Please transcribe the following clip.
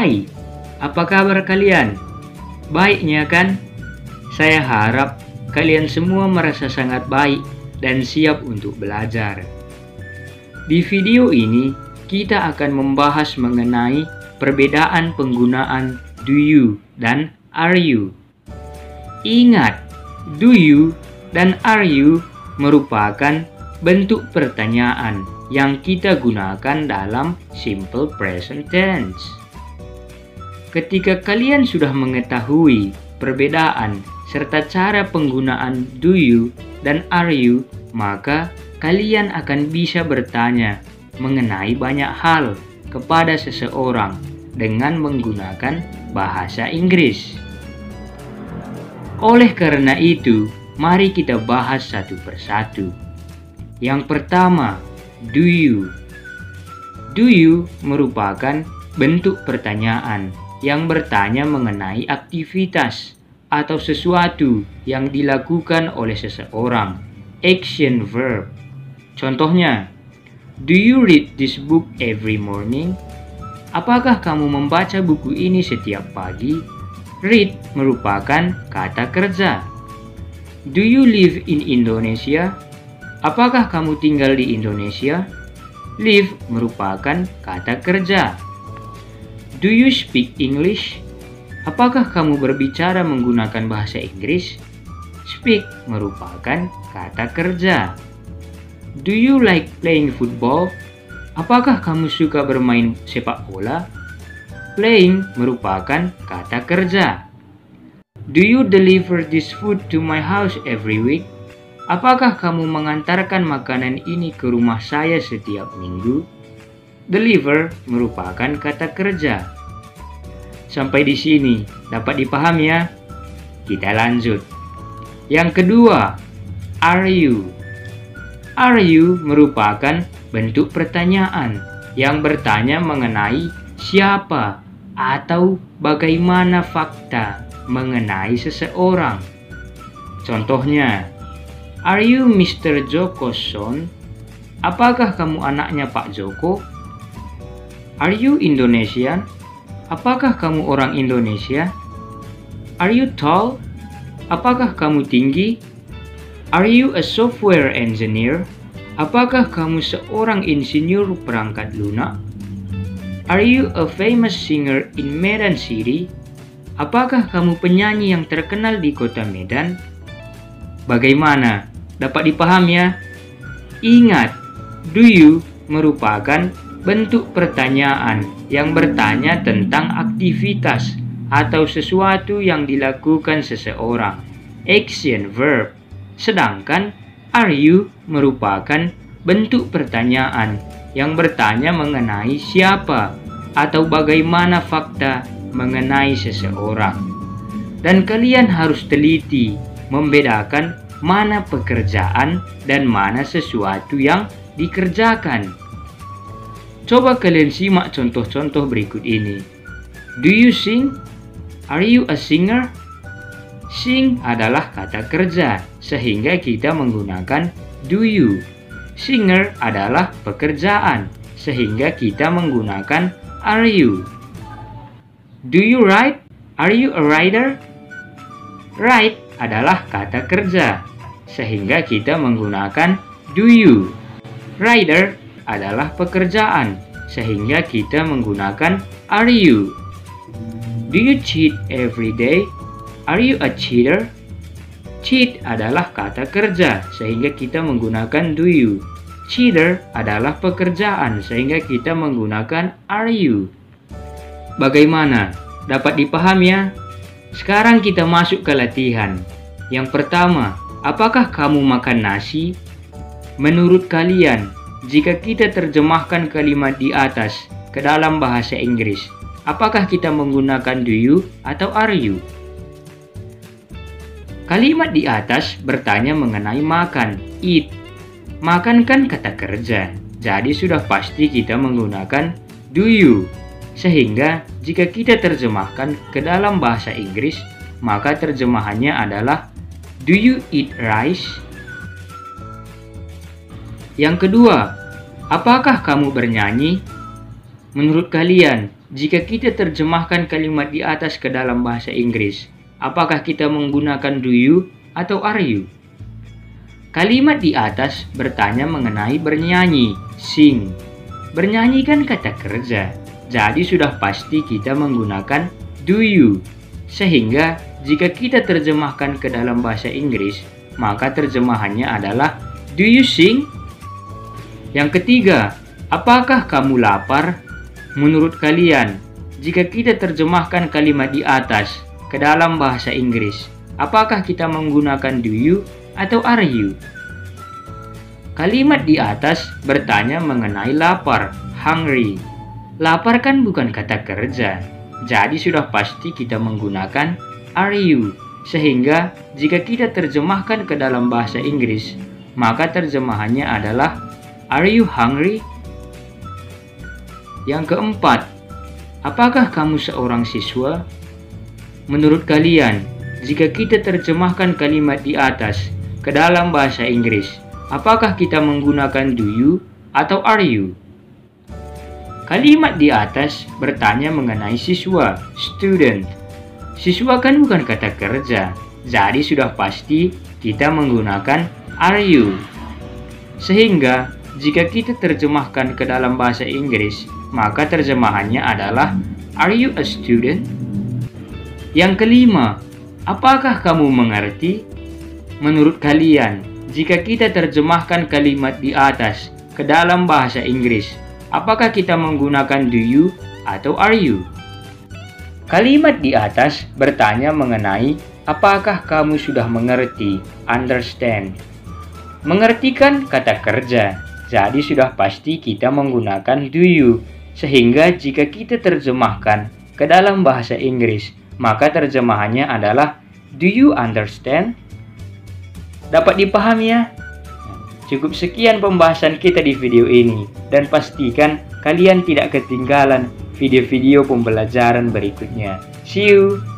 Hai, apa kabar kalian? Baiknya kan? Saya harap kalian semua merasa sangat baik dan siap untuk belajar. Di video ini, kita akan membahas mengenai perbedaan penggunaan do you dan are you. Ingat, do you dan are you merupakan bentuk pertanyaan yang kita gunakan dalam simple present tense. Ketika kalian sudah mengetahui perbedaan serta cara penggunaan do you dan are you, maka kalian akan bisa bertanya mengenai banyak hal kepada seseorang dengan menggunakan bahasa Inggris. Oleh karena itu, mari kita bahas satu persatu. Yang pertama, do you. Do you merupakan bentuk pertanyaan yang bertanya mengenai aktivitas atau sesuatu yang dilakukan oleh seseorang. Action verb. Contohnya, do you read this book every morning? Apakah kamu membaca buku ini setiap pagi? Read merupakan kata kerja. Do you live in Indonesia? Apakah kamu tinggal di Indonesia? Live merupakan kata kerja. Do you speak English? Apakah kamu berbicara menggunakan bahasa Inggris? Speak merupakan kata kerja. Do you like playing football? Apakah kamu suka bermain sepak bola? Playing merupakan kata kerja. Do you deliver this food to my house every week? Apakah kamu mengantarkan makanan ini ke rumah saya setiap minggu? Deliver merupakan kata kerja. Sampai di sini dapat dipahami ya? Kita lanjut. Yang kedua, are you. Are you merupakan bentuk pertanyaan yang bertanya mengenai siapa atau bagaimana fakta mengenai seseorang. Contohnya, are you Mr. Joko's son? Apakah kamu anaknya Pak Joko? Are you Indonesian? Apakah kamu orang Indonesia? Are you tall? Apakah kamu tinggi? Are you a software engineer? Apakah kamu seorang insinyur perangkat lunak? Are you a famous singer in Medan City? Apakah kamu penyanyi yang terkenal di kota Medan? Bagaimana? Dapat dipahami ya? Ingat, do you merupakan bentuk pertanyaan yang bertanya tentang aktivitas atau sesuatu yang dilakukan seseorang. Action verb. Sedangkan are you merupakan bentuk pertanyaan yang bertanya mengenai siapa atau bagaimana fakta mengenai seseorang. Dan kalian harus teliti membedakan mana pekerjaan dan mana sesuatu yang dikerjakan. Coba kalian simak contoh-contoh berikut ini. Do you sing? Are you a singer? Sing adalah kata kerja, sehingga kita menggunakan do you. Singer adalah pekerjaan, sehingga kita menggunakan are you. Do you write? Are you a writer? Write adalah kata kerja, sehingga kita menggunakan do you. Writer adalah pekerjaan, sehingga kita menggunakan are you. Do you cheat every day? Are you a cheater? Cheat adalah kata kerja, sehingga kita menggunakan do you. Cheater adalah pekerjaan, sehingga kita menggunakan are you. Bagaimana? Dapat dipahami ya? Sekarang kita masuk ke latihan. Yang pertama, apakah kamu makan nasi? Menurut kalian, jika kita terjemahkan kalimat di atas ke dalam bahasa Inggris, apakah kita menggunakan do you atau are you? Kalimat di atas bertanya mengenai makan, eat. Makan kan kata kerja, jadi sudah pasti kita menggunakan do you. Sehingga jika kita terjemahkan ke dalam bahasa Inggris, maka terjemahannya adalah do you eat rice? Yang kedua, apakah kamu bernyanyi? Menurut kalian, jika kita terjemahkan kalimat di atas ke dalam bahasa Inggris, apakah kita menggunakan do you atau are you? Kalimat di atas bertanya mengenai bernyanyi, sing. Bernyanyi kan kata kerja, jadi sudah pasti kita menggunakan do you. Sehingga jika kita terjemahkan ke dalam bahasa Inggris, maka terjemahannya adalah do you sing? Yang ketiga, apakah kamu lapar? Menurut kalian, jika kita terjemahkan kalimat di atas ke dalam bahasa Inggris, apakah kita menggunakan do you atau are you? Kalimat di atas bertanya mengenai lapar, hungry. Lapar kan bukan kata kerja, jadi sudah pasti kita menggunakan are you. Sehingga jika kita terjemahkan ke dalam bahasa Inggris, maka terjemahannya adalah are you hungry? Yang keempat, apakah kamu seorang siswa? Menurut kalian, jika kita terjemahkan kalimat di atas ke dalam bahasa Inggris, apakah kita menggunakan do you atau are you? Kalimat di atas bertanya mengenai siswa, student. Siswa kan bukan kata kerja, jadi sudah pasti kita menggunakan are you. Sehingga jika kita terjemahkan ke dalam bahasa Inggris, maka terjemahannya adalah are you a student? Yang kelima, apakah kamu mengerti? Menurut kalian, jika kita terjemahkan kalimat di atas ke dalam bahasa Inggris, apakah kita menggunakan do you atau are you? Kalimat di atas bertanya mengenai apakah kamu sudah mengerti, understand. Mengerti kan kata kerja, jadi sudah pasti kita menggunakan do you. Sehingga jika kita terjemahkan ke dalam bahasa Inggris, maka terjemahannya adalah do you understand? Dapat dipahami ya? Cukup sekian pembahasan kita di video ini, dan pastikan kalian tidak ketinggalan video-video pembelajaran berikutnya. See you!